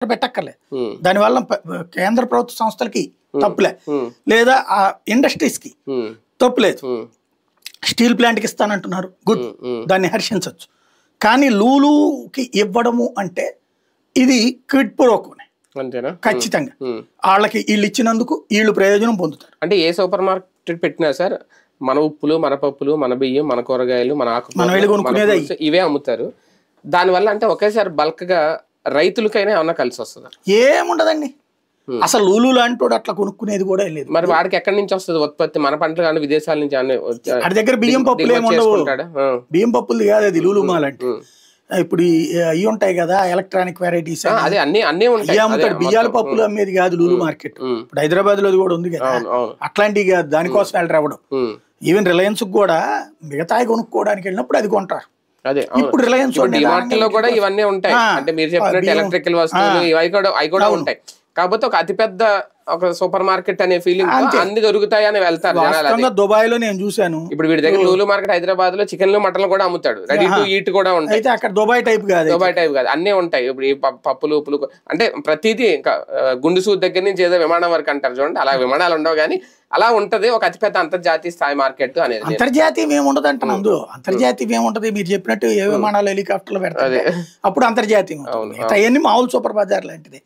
పెట్టక్కర్లేదు. దానివల్ల కేంద్ర ప్రభుత్వ సంస్థలకి తప్పులే, లేదా ఆ ఇండస్ట్రీస్కి తప్పులేదు. స్టీల్ ప్లాంట్కి ఇస్తానంటున్నారు, గుడ్, దాన్ని హర్షించవచ్చు. కానీ లూలుకి ఇవ్వడము అంటే ఇది క్విడ్ ప్రోకోనే, అంతేనా? ఖచ్చితంగా వాళ్ళకి వీళ్ళు ఇచ్చినందుకు వీళ్ళు ప్రయోజనం పొందుతారు. అంటే ఏ సూపర్ మార్కెట్ పెట్టినా సార్ మన ఉప్పులు, మన పప్పులు, మన బియ్యం, మన కూరగాయలు, మన ఆకుకూరలు ఇవే అమ్ముతారు. దానివల్ల అంటే ఒకేసారి బల్క్ గా రైతులకైనా ఏమన్నా కలిసి వస్తుందా? ఏముండదండి, అసలు లూలు లాంటి అట్లా కొనుక్కునేది కూడా లేదు. మరి వాడికి ఎక్కడి నుంచి వస్తుంది ఉత్పత్తి? మన పంటలు కానీ విదేశాల నుంచి వాడి దగ్గర బియ్యం పప్పులు ఏముండవు, బియ్యం పప్పులు కాదు అది లూలు మాల్ అంటే. ఇప్పుడు ఇవి ఉంటాయి కదా ఎలక్ట్రానిక్ వెరైటీస్, అన్ని అమ్ముతాడు. బియ్యాల పప్పులు అమ్మేది కాదు లూలు మార్కెట్. ఇప్పుడు హైదరాబాద్ లో కూడా ఉంది కదా, అట్లాంటివి కాదు, దానికోసం వెళ్ళి రావడం. ఈవెన్ రిలయన్స్ కూడా మిగతాయి కొనుక్కోవడానికి వెళ్ళినప్పుడు అది కొంటారు. ఇప్పుడు రిలయన్స్ లో కూడా ఇవన్నీ ఉంటాయి. అంటే మీరు చెప్పినట్టు ఎలక్ట్రికల్ వస్తువులు అవి కూడా ఉంటాయి. కాకపోతే ఒక అతిపెద్ద ఒక సూపర్ మార్కెట్ అనే ఫీలింగ్ అన్ని దొరుకుతాయి అని వెళ్తారు. దుబాయ్ లో నేను చూసాను. ఇప్పుడు వీడి దగ్గర లూలు మార్కెట్ హైదరాబాద్ లో చికెన్లు మటన్లు కూడా అమ్ముతాడు, రెడీ టు ఈట్ కూడా ఉంటాయి. అక్కడ దుబాయ్ టైప్ కాదు, అన్నీ ఉంటాయి. ఇప్పుడు ఈ పప్పులు ఉప్పులు అంటే ప్రతిదీ, ఇంకా గుండు సూద్ దగ్గర నుంచి ఏదో విమానం వరకు అంటారు చూడండి, అలా విమానాలు ఉండవు కానీ అలా ఉంటది ఒక అతిపెద్ద అంతర్జాతీయ స్థాయి మార్కెట్ అనేది. అంతర్జాతీయం ఏముండదు అంటాను, అందు అంతర్జాతీయం ఏముంటది, మీరు చెప్పినట్టు ఏ విమానాలు హెలికాప్టర్లు పెడతారు అప్పుడు అంతర్జాతీయం. అవన్నీ మామూలు సూపర్ బజార్ లాంటిది.